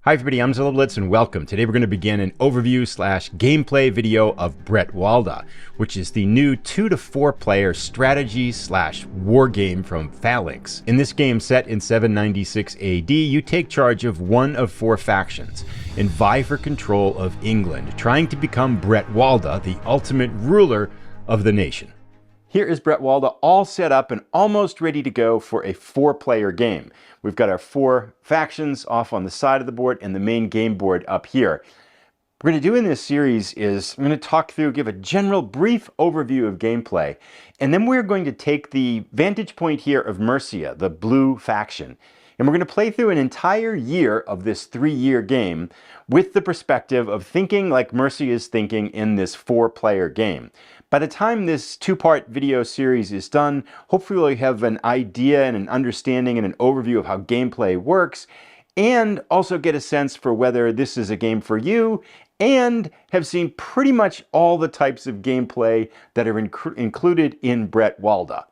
Hi everybody, I'm Zilla Blitz and welcome. Today we're going to begin an overview / gameplay video of Bretwalda, which is the new 2 to 4 player strategy / war game from Phalanx. In this game set in 796 AD, you take charge of one of 4 factions and vie for control of England, trying to become Bretwalda, the ultimate ruler of the nation. Here is Bretwalda all set up and almost ready to go for a 4-player game. We've got our 4 factions off on the side of the board and the main game board up here. What we're going to do in this series is I'm going to talk through, give a general brief overview of gameplay, and then we're going to take the vantage point here of Mercia, the blue faction. And we're going to play through an entire year of this 3-year game with the perspective of thinking like Mercia is thinking in this 4-player game. By the time this 2-part video series is done, hopefully we'll have an idea and an understanding and an overview of how gameplay works, and also get a sense for whether this is a game for you, and have seen pretty much all the types of gameplay that are included in Bretwalda.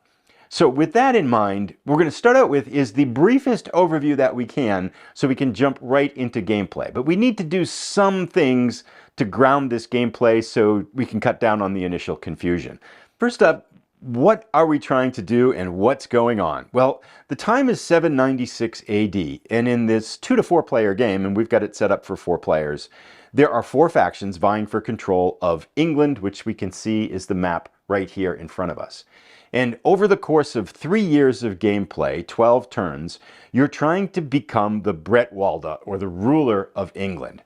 So with that in mind, what we're going to start out with is the briefest overview that we can so we can jump right into gameplay. But we need to do some things to ground this gameplay so we can cut down on the initial confusion. First up, what are we trying to do and what's going on? Well, the time is 796 AD, and in this 2 to 4 player game, and we've got it set up for 4 players, there are 4 factions vying for control of England, which we can see is the map right here in front of us. And over the course of 3 years of gameplay, 12 turns, you're trying to become the Bretwalda, or the ruler of England.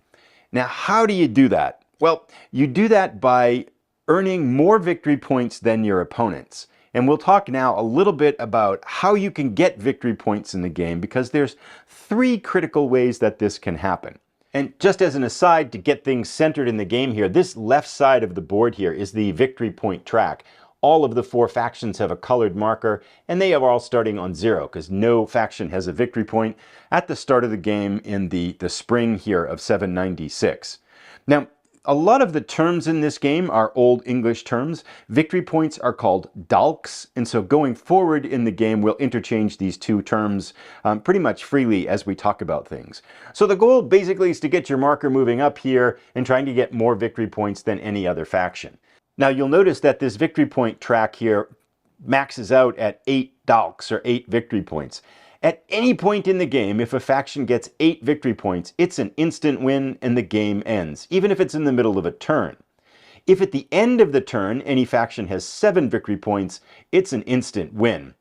Now, how do you do that? Well, you do that by earning more victory points than your opponents. And we'll talk now a little bit about how you can get victory points in the game, because there's 3 critical ways that this can happen. And just as an aside, to get things centered in the game here, this left side of the board here is the victory point track. All of the 4 factions have a colored marker, and they are all starting on 0, because no faction has a victory point at the start of the game in the spring here of 796. Now, a lot of the terms in this game are Old English terms. Victory points are called dalks, and so going forward in the game, we'll interchange these 2 terms pretty much freely as we talk about things. So the goal basically is to get your marker moving up here and trying to get more victory points than any other faction. Now you'll notice that this victory point track here maxes out at 8 dalks, or 8 victory points. At any point in the game, if a faction gets 8 victory points, it's an instant win and the game ends, even if it's in the middle of a turn. If at the end of the turn, any faction has 7 victory points, it's an instant win.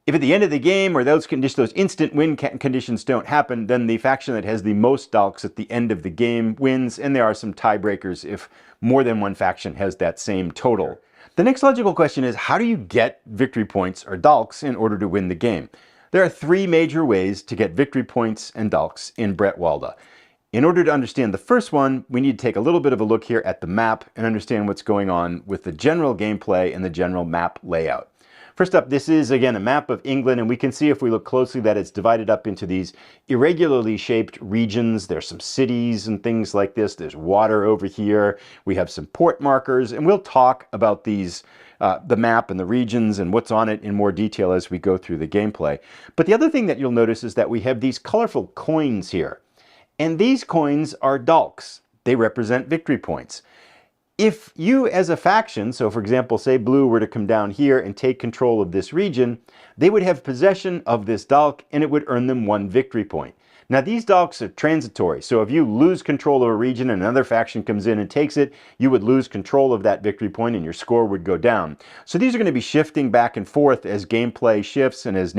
If at the end of the game, or those instant win conditions don't happen, then the faction that has the most dalks at the end of the game wins, and there are some tiebreakers if more than one faction has that same total. The next logical question is, how do you get victory points or dalks in order to win the game? There are 3 major ways to get victory points and dalks in Bretwalda. In order to understand the first one, we need to take a little bit of a look here at the map and understand what's going on with the general gameplay and the general map layout. First up, this is again a map of England, and we can see if we look closely that it's divided up into these irregularly shaped regions. There's some cities and things like this. There's water over here. We have some port markers, and we'll talk about these, the map and the regions and what's on it in more detail as we go through the gameplay. But the other thing that you'll notice is that we have these colorful coins here, and these coins are dalks. They represent victory points. If you as a faction, so for example, say blue were to come down here and take control of this region, they would have possession of this dalk and it would earn them 1 victory point. Now these dalks are transitory, so if you lose control of a region and another faction comes in and takes it, you would lose control of that victory point and your score would go down. So these are going to be shifting back and forth as gameplay shifts and as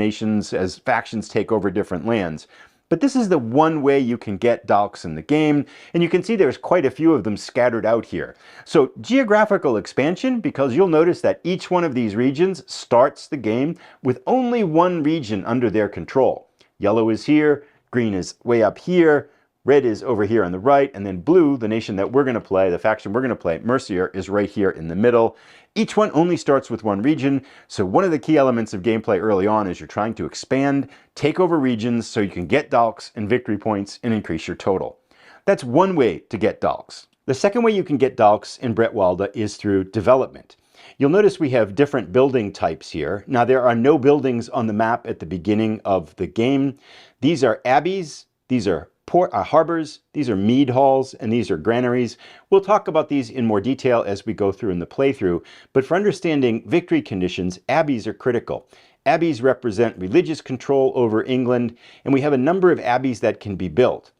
factions take over different lands. But this is the one way you can get dalks in the game, and you can see there's quite a few of them scattered out here. So geographical expansion, because you'll notice that each one of these regions starts the game with only 1 region under their control. Yellow is here, green is way up here, red is over here on the right, and then blue, the nation that we're going to play, the faction we're going to play, Mercia, is right here in the middle. Each one only starts with 1 region, so one of the key elements of gameplay early on is you're trying to expand, take over regions so you can get dalks and victory points and increase your total. That's one way to get dalks. The second way you can get dalks in Bretwalda is through development. You'll notice we have different building types here. Now there are no buildings on the map at the beginning of the game. These are abbeys, these are harbors, these are mead halls, and these are granaries. We'll talk about these in more detail as we go through in the playthrough, but for understanding victory conditions, abbeys are critical. Abbeys represent religious control over England, and we have a number of abbeys that can be built.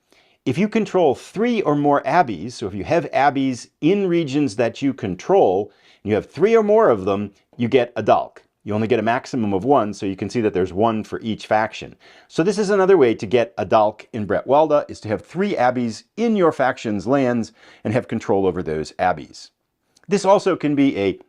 If you control 3 or more abbeys, so if you have abbeys in regions that you control, and you have 3 or more of them, you get a Dalk. You only get a maximum of 1, so you can see that there's 1 for each faction. So this is another way to get a Dalk in Bretwalda, is to have 3 abbeys in your faction's lands and have control over those abbeys. This also can be a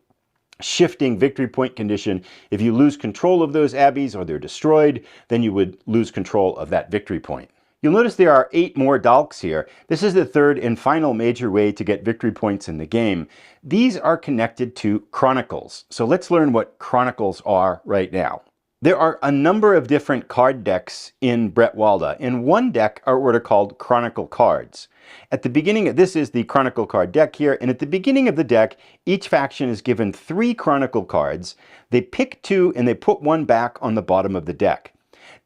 shifting victory point condition. If you lose control of those abbeys or they're destroyed, then you would lose control of that victory point. You'll notice there are 8 more Dalks here. This is the third and final major way to get victory points in the game. These are connected to Chronicles. So let's learn what Chronicles are right now. There are a number of different card decks in Bretwalda. In one deck are what are called Chronicle cards. At the beginning, this is the Chronicle card deck here, and at the beginning of the deck, each faction is given 3 Chronicle cards. They pick 2 and they put 1 back on the bottom of the deck.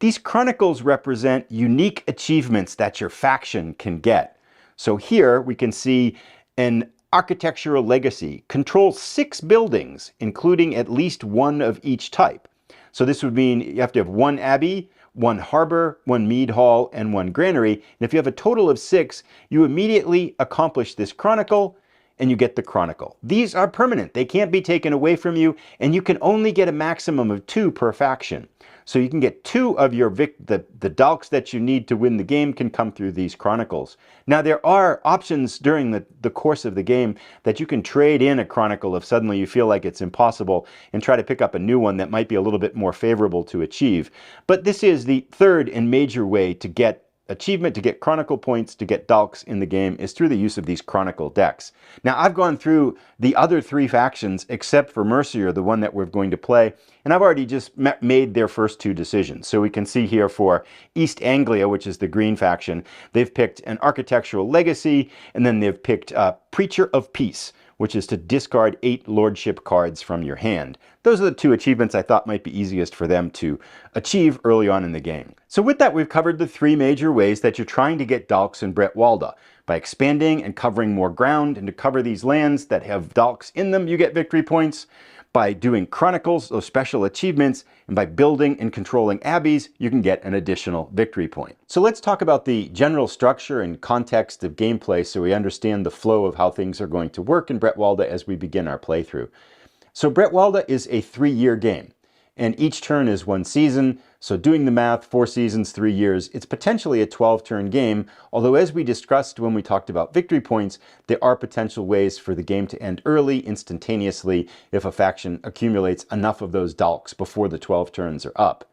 These Chronicles represent unique achievements that your faction can get. So here we can see an architectural legacy, control 6 buildings, including at least 1 of each type. So this would mean you have to have 1 abbey, 1 harbor, 1 mead hall, and 1 granary. And if you have a total of 6, you immediately accomplish this Chronicle, and you get the Chronicle. These are permanent. They can't be taken away from you, and you can only get a maximum of 2 per faction. So you can get 2 of your the Dalks that you need to win the game can come through these Chronicles. Now there are options during the course of the game that you can trade in a Chronicle if suddenly you feel like it's impossible and try to pick up a new one that might be a little bit more favorable to achieve. But this is the third and major way to get achievement, to get Chronicle points, to get Dalks in the game, is through the use of these Chronicle decks. Now I've gone through the other 3 factions except for Mercier, the one that we're going to play, and I've already just made their first 2 decisions. So we can see here for East Anglia, which is the green faction, they've picked an architectural legacy, and then they've picked Preacher of Peace, which is to discard 8 Lordship cards from your hand. Those are the 2 achievements I thought might be easiest for them to achieve early on in the game. So with that, we've covered the 3 major ways that you're trying to get Dalks in Bretwalda. By expanding and covering more ground, and to cover these lands that have Dalks in them, you get victory points. By doing Chronicles, those special achievements, and by building and controlling abbeys, you can get an additional victory point. So let's talk about the general structure and context of gameplay so we understand the flow of how things are going to work in Bretwalda as we begin our playthrough. So Bretwalda is a 3-year game, and each turn is 1 season. So doing the math, 4 seasons, 3 years, it's potentially a 12-turn game, although as we discussed when we talked about victory points, there are potential ways for the game to end early, instantaneously, if a faction accumulates enough of those Dalks before the 12 turns are up.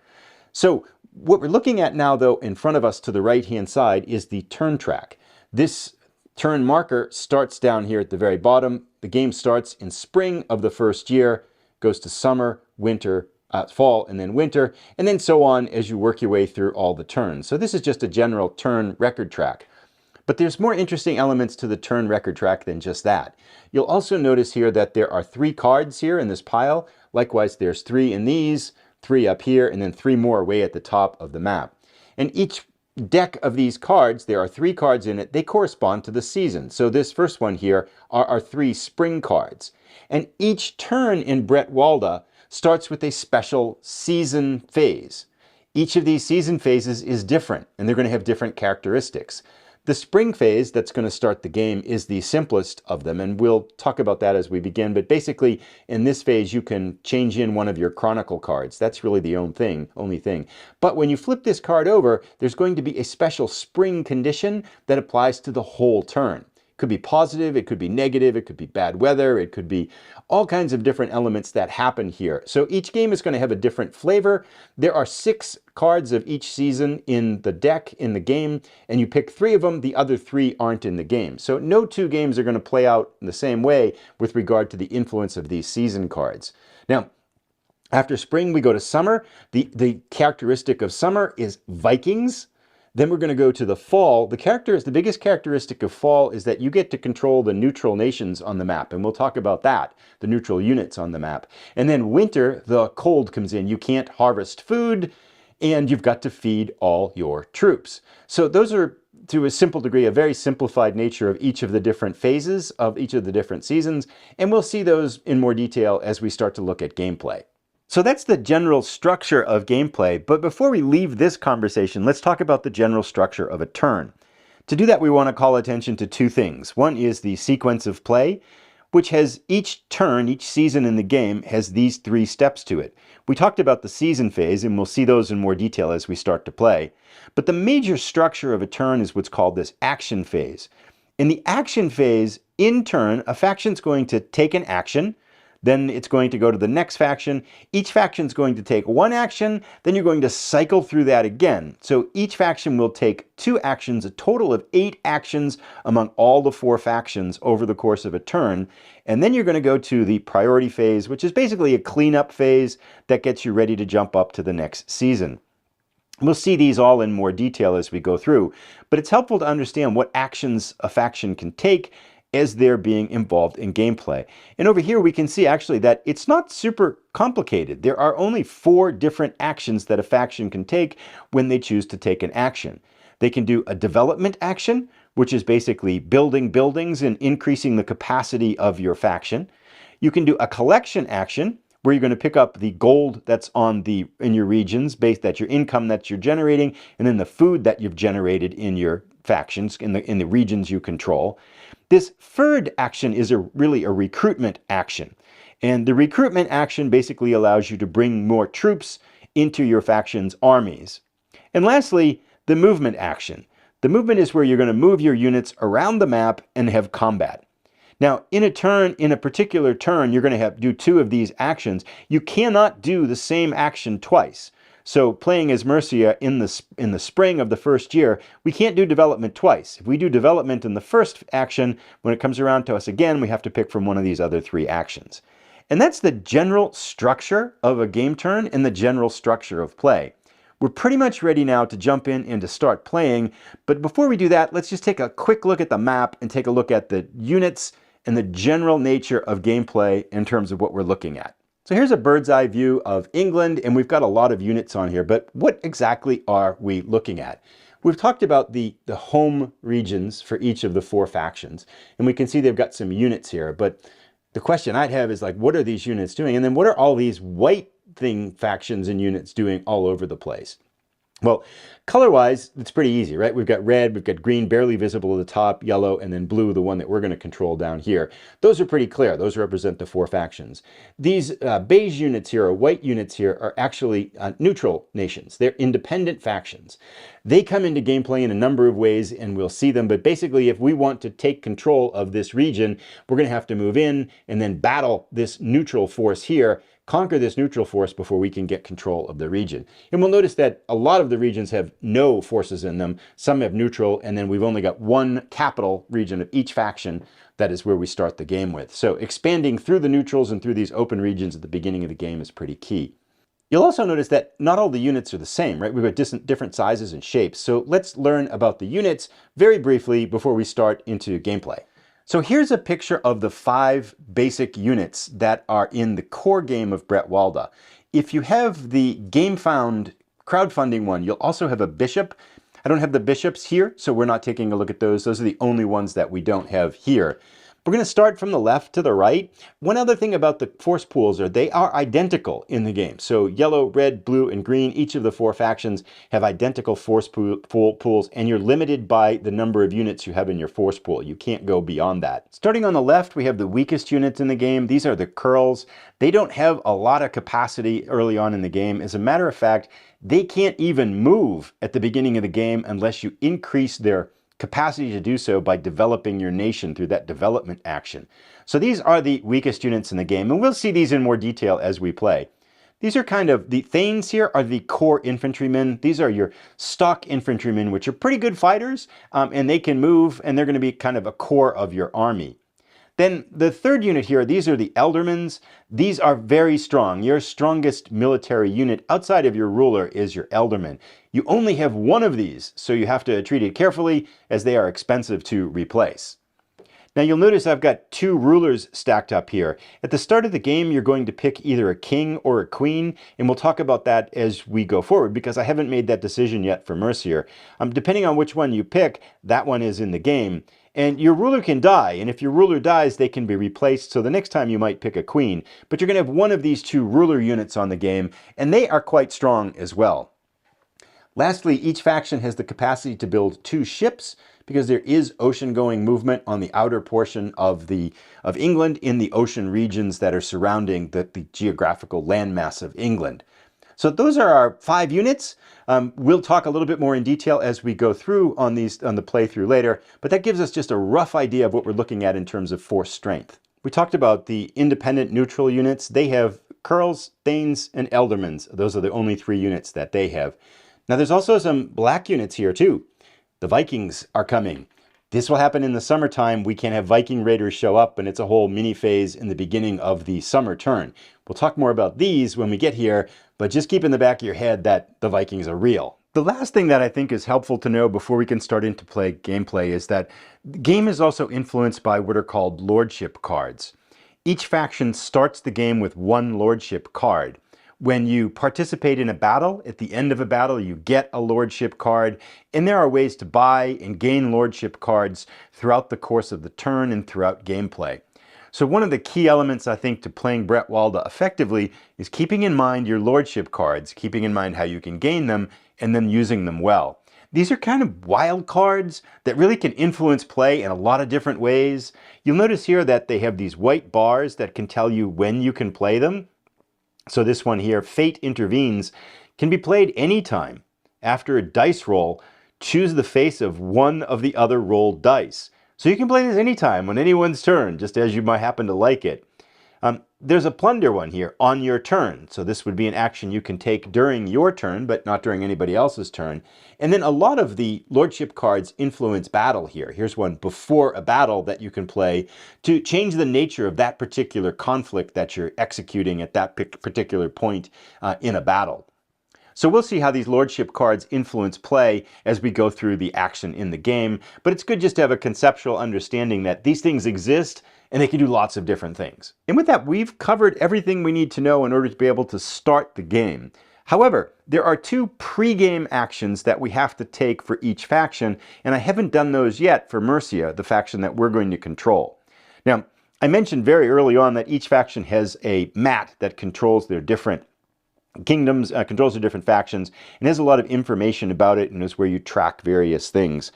So what we're looking at now, though, in front of us to the right-hand side is the turn track. This turn marker starts down here at the very bottom. The game starts in spring of the first year, goes to summer, winter, fall, and then winter, and then so on as you work your way through all the turns. So this is just a general turn record track. But there's more interesting elements to the turn record track than just that. You'll also notice here that there are 3 cards here in this pile. Likewise, there's 3 in these, 3 up here, and then 3 more way at the top of the map. And each deck of these cards, there are 3 cards in it, they correspond to the season. So this first one here are our 3 spring cards. And each turn in Bretwalda starts with a special season phase. Each of these season phases is different, and they're going to have different characteristics. The spring phase that's going to start the game is the simplest of them, and we'll talk about that as we begin. But basically, in this phase, you can change in one of your Chronicle cards. That's really the only thing. But when you flip this card over, there's going to be a special spring condition that applies to the whole turn. It could be positive, it could be negative, it could be bad weather, it could be all kinds of different elements that happen here. So each game is going to have a different flavor. There are 6 cards of each season in the deck, in the game, and you pick 3 of them, the other 3 aren't in the game. So no 2 games are going to play out in the same way with regard to the influence of these season cards. Now, after spring, we go to summer. The characteristic of summer is Vikings. Then we're going to go to the fall. The biggest characteristic of fall is that you get to control the neutral nations on the map, and we'll talk about that, the neutral units on the map. And then winter, the cold comes in. You can't harvest food, and you've got to feed all your troops. So those are to a simple degree, a very simplified nature of each of the different phases of each of the different seasons, and we'll see those in more detail as we start to look at gameplay. So that's the general structure of gameplay, but before we leave this conversation, let's talk about the general structure of a turn. To do that, we want to call attention to two things. One is the sequence of play, which has each turn, each season in the game has these 3 steps to it. We talked about the season phase, and we'll see those in more detail as we start to play. But the major structure of a turn is what's called this action phase. In the action phase, in turn, a faction's going to take an action, then it's going to go to the next faction. Each faction's going to take 1 action, then you're going to cycle through that again. So each faction will take 2 actions, a total of 8 actions among all the 4 factions over the course of a turn. And then you're going to go to the priority phase, which is basically a cleanup phase that gets you ready to jump up to the next season. We'll see these all in more detail as we go through, but it's helpful to understand what actions a faction can take as they're being involved in gameplay. And over here we can see actually that it's not super complicated. There are only 4 different actions that a faction can take when they choose to take an action. They can do a development action, which is basically building buildings and increasing the capacity of your faction. You can do a collection action, where you're going to pick up the gold that's in your regions, that's your income that you're generating, and then the food that you've generated in your factions, in the regions you control. This third action is really a recruitment action. And the recruitment action basically allows you to bring more troops into your faction's armies. And lastly, the movement action. The movement is where you're going to move your units around the map and have combat. Now, in a particular turn, you're going to do 2 of these actions. You cannot do the same action twice. So playing as Mercia in the spring of the first year, we can't do development twice. If we do development in the first action, when it comes around to us again, we have to pick from one of these other 3 actions. And that's the general structure of a game turn and the general structure of play. We're pretty much ready now to jump in and to start playing, but before we do that, let's just take a quick look at the map and take a look at the units and the general nature of gameplay in terms of what we're looking at. So here's a bird's eye view of England, and we've got a lot of units on here, but what exactly are we looking at? We've talked about the home regions for each of the 4 factions, and we can see they've got some units here, but the question I'd have is like, what are these units doing? And then what are all these white factions and units doing all over the place? Well, color-wise, it's pretty easy, right? We've got red, we've got green, barely visible at the top, yellow, and then blue, the one that we're going to control down here. Those are pretty clear. Those represent the 4 factions. These beige units here, or white units here, are actually neutral nations. They're independent factions. They come into gameplay in a number of ways, and we'll see them, but basically, if we want to take control of this region, we're going to have to move in and then battle this neutral force here, conquer this neutral force before we can get control of the region. And we'll notice that a lot of the regions have no forces in them. Some have neutral, and then we've only got 1 capital region of each faction. That is where we start the game with. So expanding through the neutrals and through these open regions at the beginning of the game is pretty key. You'll also notice that not all the units are the same, right? We've got different sizes and shapes. So let's learn about the units very briefly before we start into gameplay. So here's a picture of the 5 basic units that are in the core game of Bretwalda. If you have the GameFound crowdfunding one, you'll also have a bishop. I don't have the bishops here, so we're not taking a look at those. Those are the only ones that we don't have here. We're going to start from the left to the right. One other thing about the force pools are they are identical in the game. So yellow, red, blue, and green, each of the 4 factions have identical force pools, and you're limited by the number of units you have in your force pool. You can't go beyond that. Starting on the left, we have the weakest units in the game. These are the ceorls. They don't have a lot of capacity early on in the game. As a matter of fact, they can't even move at the beginning of the game unless you increase their capacity to do so by developing your nation through that development action. So these are the weakest units in the game, and we'll see these in more detail as we play. These are kind of, the thanes here are the core infantrymen. These are your stock infantrymen, which are pretty good fighters, and they can move, and they're going to be kind of a core of your army. Then the third unit here, these are the ealdormans. These are very strong. Your strongest military unit outside of your ruler is your ealdorman. You only have 1 of these, so you have to treat it carefully as they are expensive to replace. Now you'll notice I've got two rulers stacked up here. At the start of the game, you're going to pick either a king or a queen, and we'll talk about that as we go forward because I haven't made that decision yet for Mercier. Depending on which one you pick, that one is in the game. And your ruler can die, and if your ruler dies, they can be replaced, so the next time you might pick a queen. But you're going to have one of these two ruler units on the game, and they are quite strong as well. Lastly, each faction has the capacity to build 2 ships because there is ocean-going movement on the outer portion of England in the ocean regions that are surrounding the geographical landmass of England. So those are our 5 units. We'll talk a little bit more in detail as we go through on the playthrough later, but that gives us just a rough idea of what we're looking at in terms of force strength. We talked about the independent neutral units. They have ceorls, thanes, and ealdormans. Those are the only 3 units that they have. Now there's also some black units here too. The Vikings are coming. This will happen in the summertime. We can have Viking raiders show up, and it's a whole mini phase in the beginning of the summer turn. We'll talk more about these when we get here, but just keep in the back of your head that the Vikings are real. The last thing that I think is helpful to know before we can start into gameplay is that the game is also influenced by what are called Lordship Cards. Each faction starts the game with 1 Lordship card. When you participate in a battle, at the end of a battle, you get a Lordship card, and there are ways to buy and gain Lordship cards throughout the course of the turn and throughout gameplay. So one of the key elements, I think, to playing Bretwalda effectively is keeping in mind your Lordship cards, keeping in mind how you can gain them, and then using them well. These are kind of wild cards that really can influence play in a lot of different ways. You'll notice here that they have these white bars that can tell you when you can play them. So this one here, Fate Intervenes, can be played anytime. After a dice roll, choose the face of one of the other rolled dice. So you can play this anytime on anyone's turn, just as you might happen to like it. There's a plunder one here, on your turn. So this would be an action you can take during your turn, but not during anybody else's turn. And then a lot of the Lordship cards influence battle here. Here's one before a battle that you can play to change the nature of that particular conflict that you're executing at that particular point in a battle. So we'll see how these Lordship cards influence play as we go through the action in the game, but it's good just to have a conceptual understanding that these things exist and they can do lots of different things. And with that, we've covered everything we need to know in order to be able to start the game. However, there are 2 pre-game actions that we have to take for each faction, and I haven't done those yet for Mercia, the faction that we're going to control. Now, I mentioned very early on that each faction has a mat that controls their different kingdoms, controls the different factions, and has a lot of information about it and is where you track various things.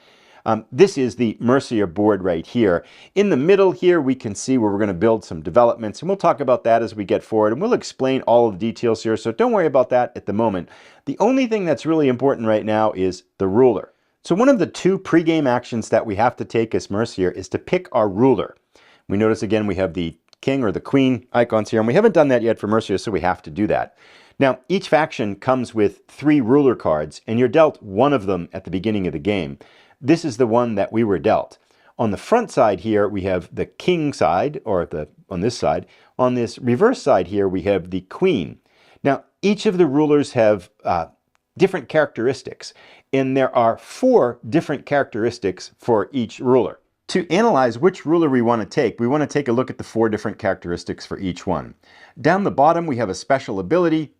This is the Mercia board right here. In the middle here, we can see where we're going to build some developments, and we'll talk about that as we get forward, and we'll explain all of the details here, so don't worry about that at the moment. The only thing that's really important right now is the ruler. So one of the 2 pre-game actions that we have to take as Mercia is to pick our ruler. We notice again we have the king or the queen icons here, and we haven't done that yet for Mercia, so we have to do that. Now, each faction comes with 3 ruler cards, and you're dealt one of them at the beginning of the game. This is the one that we were dealt. On the front side here, we have the king side, or on this side. On this reverse side here, we have the queen. Now, each of the rulers have different characteristics, and there are 4 different characteristics for each ruler. To analyze which ruler we want to take a look at the 4 different characteristics for each one. Down the bottom, we have a special ability.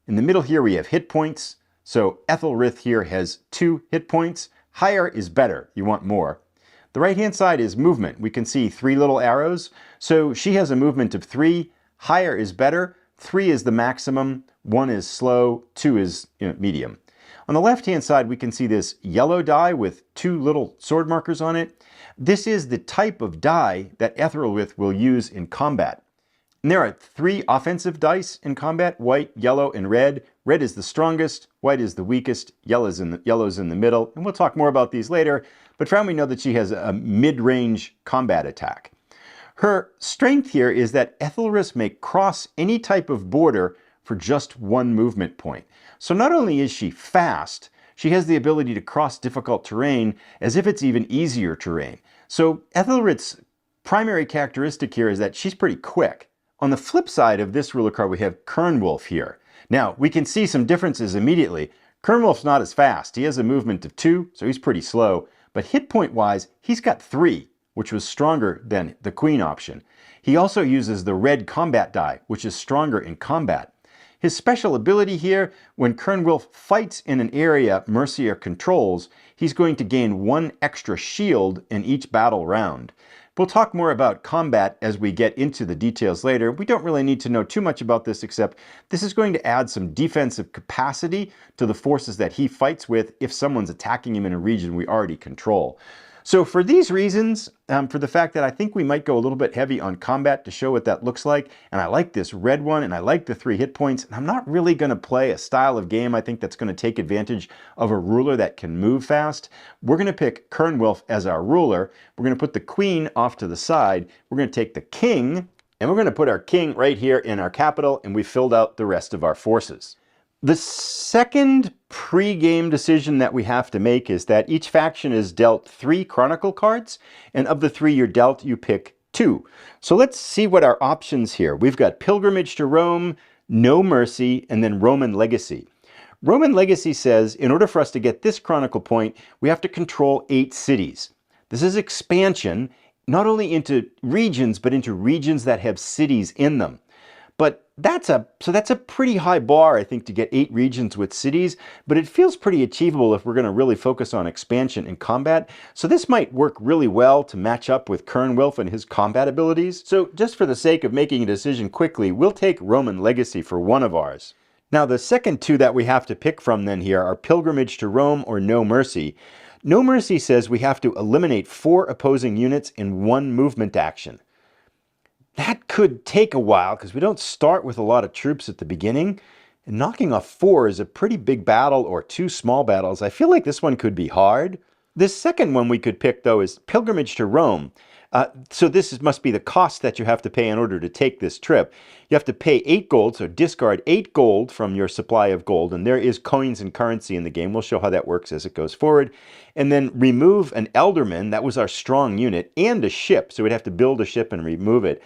In the middle here, we have hit points. So Ethelrith here has 2 hit points. Higher is better. You want more. The right-hand side is movement. We can see 3 little arrows. So she has a movement of 3. Higher is better. 3 is the maximum. 1 is slow. 2 is medium. On the left-hand side, we can see this yellow die with 2 little sword markers on it. This is the type of die that Ethelrith will use in combat. And there are 3 offensive dice in combat, white, yellow, and red. Red is the strongest, white is the weakest, yellow's in the middle. And we'll talk more about these later, but for now we know that she has a mid-range combat attack. Her strength here is that Ethelrith may cross any type of border for just 1 movement point. So not only is she fast, she has the ability to cross difficult terrain as if it's even easier terrain. So Ethelrith's primary characteristic here is that she's pretty quick. On the flip side of this ruler card, we have Kernwulf here. Now, we can see some differences immediately. Kernwulf's not as fast. He has a movement of 2, so he's pretty slow. But hit point wise, he's got 3, which was stronger than the queen option. He also uses the red combat die, which is stronger in combat. His special ability here, when Kernwulf fights in an area Mercia controls, he's going to gain 1 extra shield in each battle round. We'll talk more about combat as we get into the details later. We don't really need to know too much about this, except this is going to add some defensive capacity to the forces that he fights with if someone's attacking him in a region we already control. So for these reasons, for the fact that I think we might go a little bit heavy on combat to show what that looks like, and I like this red one, and I like the 3 hit points, and I'm not really going to play a style of game I think that's going to take advantage of a ruler that can move fast. We're going to pick Kernwulf as our ruler. We're going to put the queen off to the side. We're going to take the king, and we're going to put our king right here in our capital, and we filled out the rest of our forces. The second pre-game decision that we have to make is that each faction is dealt 3 Chronicle cards, and of the 3 you're dealt, you pick 2. So let's see what our options here. We've got Pilgrimage to Rome, No Mercy, and then Roman Legacy. Roman Legacy says, in order for us to get this Chronicle point, we have to control 8 cities. This is expansion, not only into regions, but into regions that have cities in them. But that's a pretty high bar, I think, to get 8 regions with cities, but it feels pretty achievable if we're going to really focus on expansion and combat. So this might work really well to match up with Kernwulf and his combat abilities. So just for the sake of making a decision quickly, we'll take Roman Legacy for one of ours. Now the second 2 that we have to pick from then here are Pilgrimage to Rome or No Mercy. No Mercy says we have to eliminate 4 opposing units in 1 movement action. That could take a while because we don't start with a lot of troops at the beginning. And knocking off 4 is a pretty big battle, or 2 small battles. I feel like this one could be hard. This second one we could pick, though, is Pilgrimage to Rome. So this must be the cost that you have to pay in order to take this trip. You have to pay 8 gold, so discard 8 gold from your supply of gold, and there is coins and currency in the game. We'll show how that works as it goes forward. And then remove an ealdorman, that was our strong unit, and a ship, so we'd have to build a ship and remove it.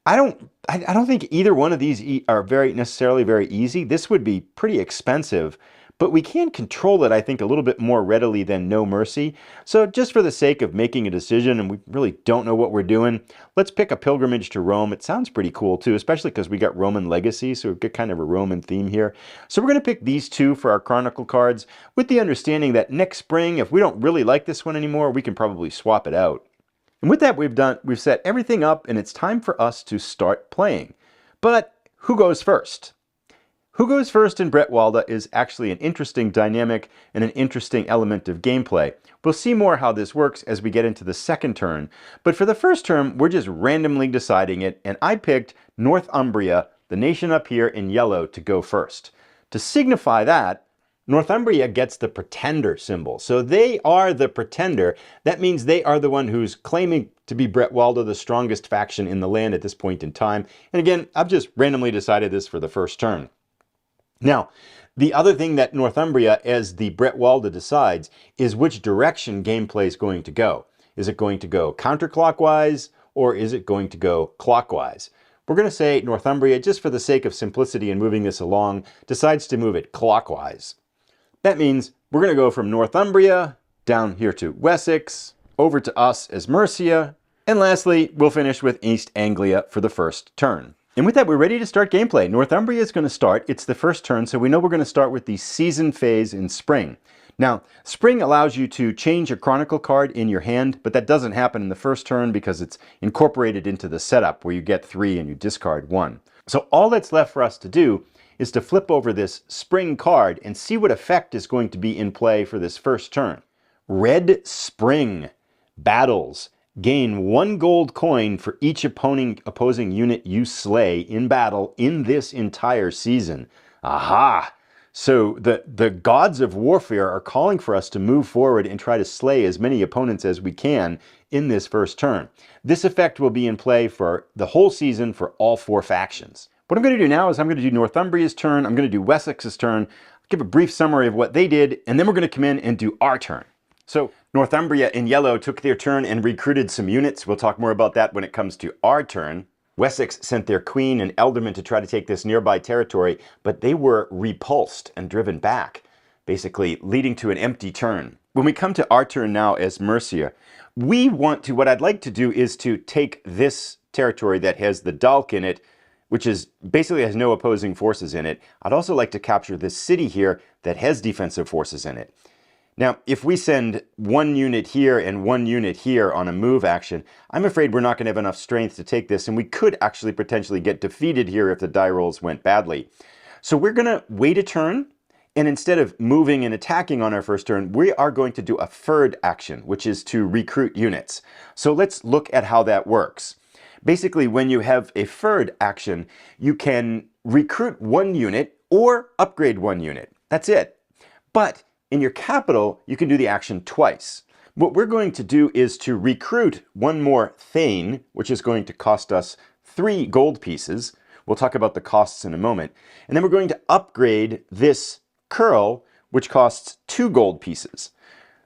I don't think either one of these are necessarily very easy. This would be pretty expensive, but we can control it, I think, a little bit more readily than No Mercy. So just for the sake of making a decision, and we really don't know what we're doing, let's pick a Pilgrimage to Rome. It sounds pretty cool too, especially because we got Roman Legacy, so we've got kind of a Roman theme here. So we're going to pick these 2 for our Chronicle cards, with the understanding that next spring, if we don't really like this one anymore, we can probably swap it out. And with that we've set everything up, and it's time for us to start playing. But who goes first? Who goes first in Bretwalda is actually an interesting dynamic and an interesting element of gameplay. We'll see more how this works as we get into the second turn. But for the first turn, we're just randomly deciding it, and I picked Northumbria, the nation up here in yellow, to go first. To signify that, Northumbria gets the pretender symbol. So they are the pretender. That means they are the one who's claiming to be Bretwalda, the strongest faction in the land at this point in time. And again, I've just randomly decided this for the first turn. Now, the other thing that Northumbria, as the Bretwalda, decides is which direction gameplay is going to go. Is it going to go counterclockwise, or is it going to go clockwise? We're going to say Northumbria, just for the sake of simplicity and moving this along, decides to move it clockwise. That means we're going to go from Northumbria down here to Wessex, over to us as Mercia, and lastly, we'll finish with East Anglia for the first turn. And with that, we're ready to start gameplay. Northumbria is going to start. It's the first turn, so we know we're going to start with the season phase in spring. Now, spring allows you to change a Chronicle card in your hand, but that doesn't happen in the first turn because it's incorporated into the setup where you get 3 and you discard 1. So all that's left for us to do is to flip over this spring card and see what effect is going to be in play for this first turn. Red Spring. Battles. Gain 1 gold coin for each opposing unit you slay in battle in this entire season. Aha! So the gods of warfare are calling for us to move forward and try to slay as many opponents as we can in this first turn. This effect will be in play for the whole season for all 4 factions. What I'm going to do now is I'm going to do Northumbria's turn, I'm going to do Wessex's turn, give a brief summary of what they did, and then we're going to come in and do our turn. So Northumbria in yellow took their turn and recruited some units. We'll talk more about that when it comes to our turn. Wessex sent their queen and ealdorman to try to take this nearby territory, but they were repulsed and driven back. basically leading to an empty turn. When we come to our turn now as Mercia, we want to, what I'd like to do is to take this territory that has the Dalk in it, which is basically has no opposing forces in it. I'd also like to capture this city here that has defensive forces in it. Now, if we send one unit here and one unit here on a move action, I'm afraid we're not going to have enough strength to take this, and we could actually potentially get defeated here if the die rolls went badly. So we're going to wait a turn, and instead of moving and attacking on our first turn, we are going to do a third action, which is to recruit units. So let's look at how that works. Basically, when you have a third action, you can recruit one unit or upgrade one unit. That's it. But in your capital, you can do the action twice. What we're going to do is to recruit one more thegn, which is going to cost us 3 gold pieces. We'll talk about the costs in a moment. And then we're going to upgrade this ceorl, which costs 2 gold pieces.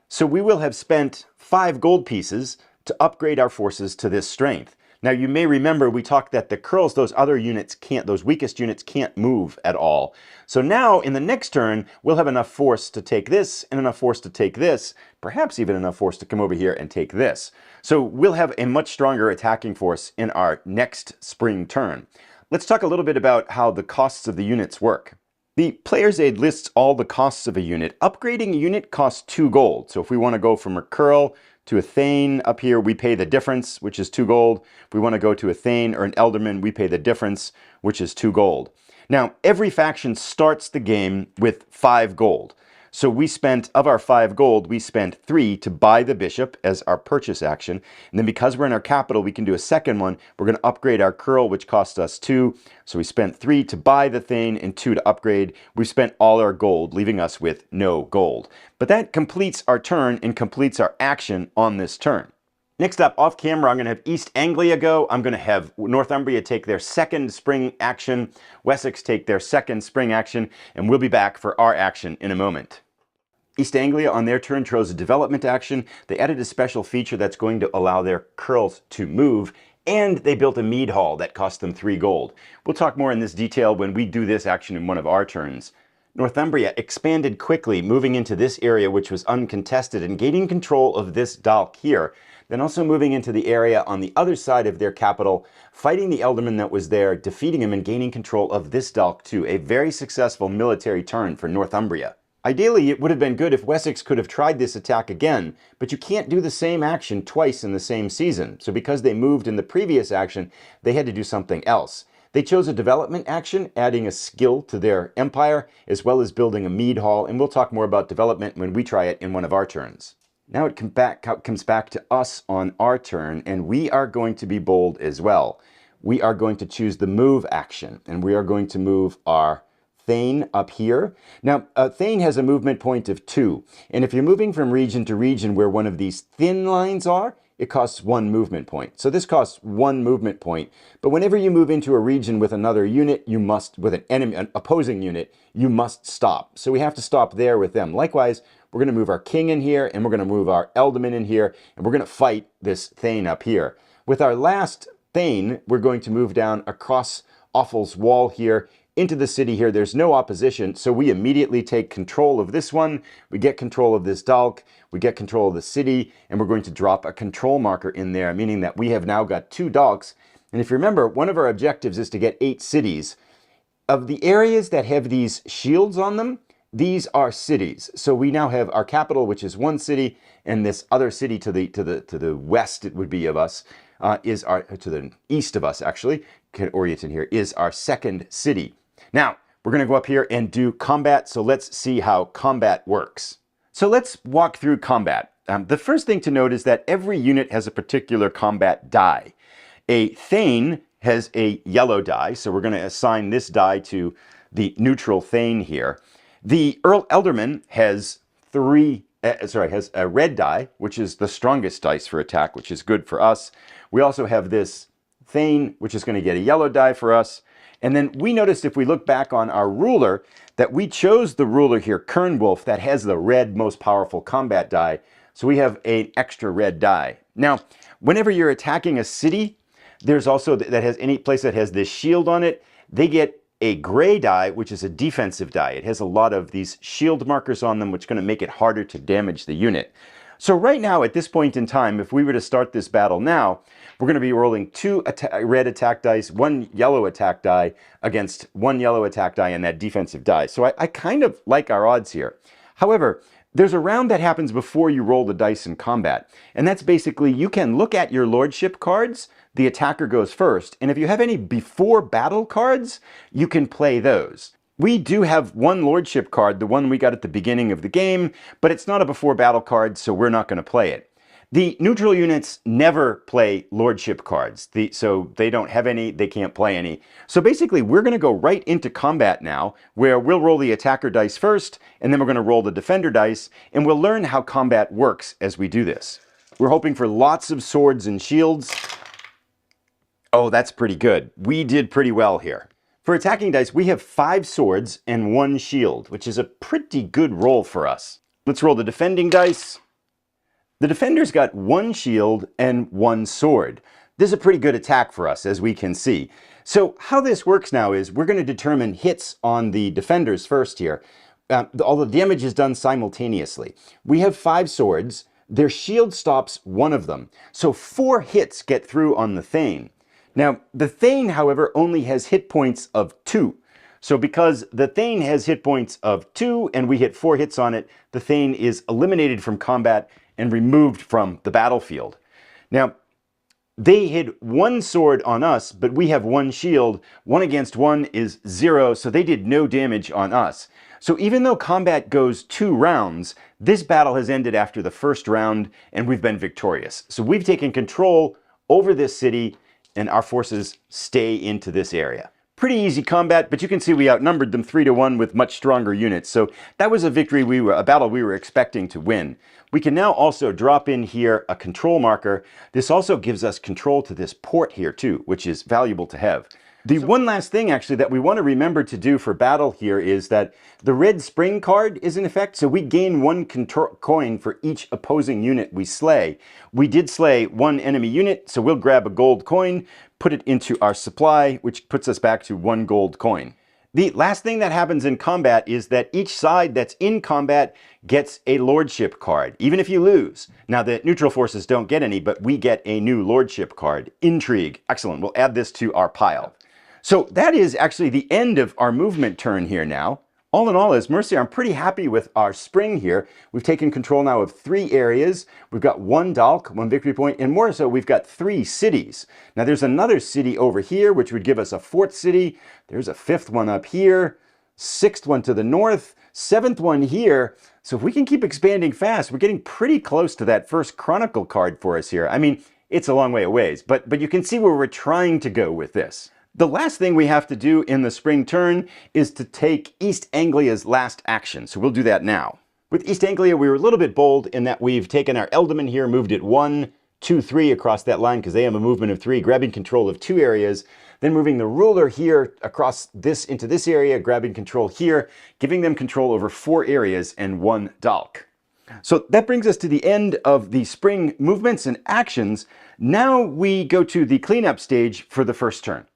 So we will have spent 5 gold pieces to upgrade our forces to this strength. Now you may remember we talked that the ceorls, those other units can't, those weakest units can't move at all. So now in the next turn, we'll have enough force to take this and enough force to take this, perhaps even enough force to come over here and take this. So we'll have a much stronger attacking force in our next spring turn. Let's talk a little bit about how the costs of the units work. The player's aid lists all the costs of a unit. Upgrading a unit costs 2 gold. So if we want to go from a ceorl to a thegn up here, we pay the difference, which is 2 gold. If we want to go to a thegn or an ealdorman, we pay the difference, which is 2 gold. Now, every faction starts the game with 5 gold. So we spent, of our 5 gold, we spent 3 to buy the bishop as our purchase action. And then because we're in our capital, we can do a second one. We're going to upgrade our ceorl, which cost us 2. So we spent 3 to buy the thegn and 2 to upgrade. We spent all our gold, leaving us with no gold. But that completes our turn and completes our action on this turn. Next up, off camera, I'm going to have East Anglia go. I'm going to have Northumbria take their second spring action, Wessex take their second spring action, and we'll be back for our action in a moment. East Anglia, on their turn, chose a development action. They added a special feature that's going to allow their ceorls to move, and they built a mead hall that cost them 3 gold. We'll talk more in this detail when we do this action in one of our turns. Northumbria expanded quickly, moving into this area which was uncontested and gaining control of this Dalk here. Then also moving into the area on the other side of their capital, fighting the ealdorman that was there, defeating him and gaining control of this Dalk too. A very successful military turn for Northumbria. Ideally, it would have been good if Wessex could have tried this attack again, but you can't do the same action twice in the same season. So because they moved in the previous action, they had to do something else. They chose a development action, adding a skill to their empire, as well as building a mead hall, and we'll talk more about development when we try it in one of our turns. Now it comes back to us on our turn, and we are going to be bold as well. We are going to choose the move action, and we are going to move our thegn up here. Now, thegn has a movement point of 2, and if you're moving from region to region where one of these thin lines are, it costs 1 movement point. So this costs 1 movement point, but whenever you move into a region with another unit, you must, with an opposing unit, you must stop. So we have to stop there with them. Likewise, we're going to move our king in here, and we're going to move our ealdorman in here, and we're going to fight this thegn up here. With our last thegn, we're going to move down across Offal's wall here, into the city here. There's no opposition, so we immediately take control of this one. We get control of this Dalk, we get control of the city, and we're going to drop a control marker in there, meaning that we have now got 2 Dalks. And if you remember, one of our objectives is to get 8 cities. Of the areas that have these shields on them, these are cities. So we now have our capital, which is 1 city, and this other city to the west, it would be of us, is our, to the east of us actually, can orient in here, is our second city. Now, we're going to go up here and do combat, so let's see how combat works. So let's walk through combat. The first thing to note is that every unit has a particular combat die. A thegn has a yellow die, so we're going to assign this die to the neutral thegn here. The ealdorman has has a red die, which is the strongest dice for attack, which is good for us. We also have this thegn, which is going to get a yellow die for us. And then we noticed, if we look back on our ruler, that we chose the ruler here, Kernwolf, that has the red most powerful combat die. So we have an extra red die. Now, whenever you're attacking a city, there's also, that has any place that has this shield on it, they get a gray die, which is a defensive die. It has a lot of these shield markers on them, which is going to make it harder to damage the unit. So right now, at this point in time, if we were to start this battle now, we're going to be rolling 2 red attack dice, 1 yellow attack die against 1 yellow attack die and that defensive die. So I kind of like our odds here. However, there's a round that happens before you roll the dice in combat. And that's basically, you can look at your lordship cards, the attacker goes first, and if you have any before battle cards, you can play those. We do have 1 lordship card, the one we got at the beginning of the game, but it's not a before battle card, so we're not going to play it. The neutral units never play lordship cards, so they don't have any, they can't play any. So basically, we're going to go right into combat now, where we'll roll the attacker dice first, and then we're going to roll the defender dice, and we'll learn how combat works as we do this. We're hoping for lots of swords and shields. Oh, that's pretty good. We did pretty well here. For attacking dice, we have 5 swords and 1 shield, which is a pretty good roll for us. Let's roll the defending dice. The defender's got 1 shield and 1 sword. This is a pretty good attack for us, as we can see. So how this works now is we're going to determine hits on the defenders first here. All the damage is done simultaneously. We have 5 swords. Their shield stops 1 of them. So 4 hits get through on the thegn. Now, the thegn, however, only has hit points of 2. So because the thegn has hit points of 2 and we hit 4 hits on it, the thegn is eliminated from combat and removed from the battlefield. Now, they hit 1 sword on us, but we have 1 shield. 1 against 1 is 0, so they did no damage on us. So even though combat goes 2 rounds, this battle has ended after the first round and we've been victorious. So we've taken control over this city and our forces stay into this area. Pretty easy combat, but you can see we outnumbered them 3-1 with much stronger units. So that was a victory a battle we were expecting to win. We can now also drop in here a control marker. This also gives us control to this port here too, which is valuable to have. The one last thing actually that we want to remember to do for battle here is that the red spring card is in effect, so we gain 1 coin for each opposing unit we slay. We did slay 1 enemy unit, so we'll grab a gold coin, put it into our supply, which puts us back to 1 gold coin. The last thing that happens in combat is that each side that's in combat gets a lordship card, even if you lose. Now the neutral forces don't get any, but we get a new lordship card. Intrigue. Excellent. We'll add this to our pile. So that is actually the end of our movement turn here now. All in all, as Mercier, I'm pretty happy with our spring here. We've taken control now of 3 areas. We've got 1 Dalk, 1 victory point, and more so, we've got 3 cities. Now there's another city over here, which would give us a 4th city. There's a 5th one up here, 6th one to the north, 7th one here. So if we can keep expanding fast, we're getting pretty close to that first Chronicle card for us here. I mean, it's a long way away, but you can see where we're trying to go with this. The last thing we have to do in the spring turn is to take East Anglia's last action, so we'll do that now. With East Anglia, we were a little bit bold in that we've taken our ealdorman here, moved it 1, 2, 3 across that line because they have a movement of 3, grabbing control of 2 areas, then moving the ruler here across this into this area, grabbing control here, giving them control over 4 areas and 1 Dalk. So that brings us to the end of the spring movements and actions. Now we go to the cleanup stage for the first turn.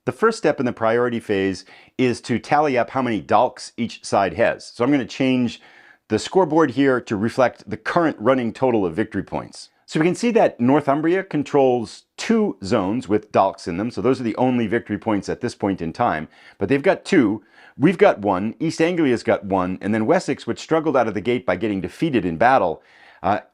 The first step in the priority phase is to tally up how many Dalks each side has. So I'm going to change the scoreboard here to reflect the current running total of victory points. So we can see that Northumbria controls 2 zones with Dalks in them. So those are the only victory points at this point in time. But they've got 2. We've got 1. East Anglia's got 1. And then Wessex, which struggled out of the gate by getting defeated in battle,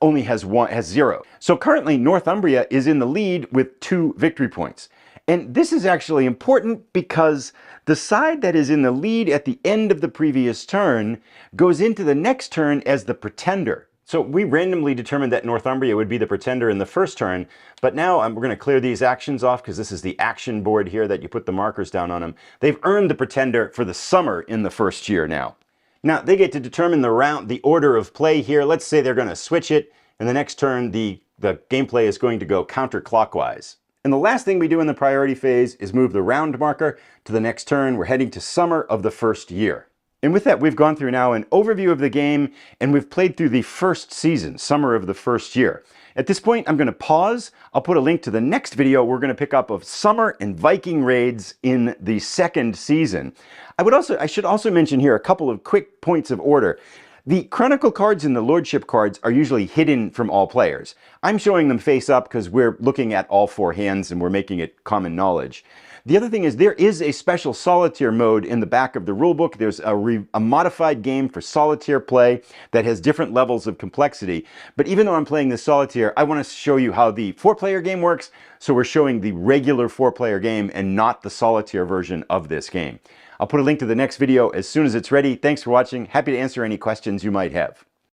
only has 0. So currently Northumbria is in the lead with 2 victory points. And this is actually important because the side that is in the lead at the end of the previous turn goes into the next turn as the pretender. So we randomly determined that Northumbria would be the pretender in the first turn, but now we're going to clear these actions off because this is the action board here that you put the markers down on them. They've earned the pretender for the summer in the first year now. Now they get to determine the order of play here. Let's say they're going to switch it, and the next turn the gameplay is going to go counterclockwise. And the last thing we do in the priority phase is move the round marker to the next turn. We're heading to summer of the first year. And with that, we've gone through now an overview of the game, and we've played through the first season, summer of the first year. At this point, I'm going to pause. I'll put a link to the next video we're going to pick up of Summer and Viking raids in the second season. I should also mention here a couple of quick points of order. The Chronicle cards and the Lordship cards are usually hidden from all players. I'm showing them face up because we're looking at all 4 hands and we're making it common knowledge. The other thing is there is a special solitaire mode in the back of the rulebook. There's a modified game for solitaire play that has different levels of complexity. But even though I'm playing this solitaire, I want to show you how the 4-player game works. So we're showing the regular 4-player game and not the solitaire version of this game. I'll put a link to the next video as soon as it's ready. Thanks for watching. Happy to answer any questions you might have.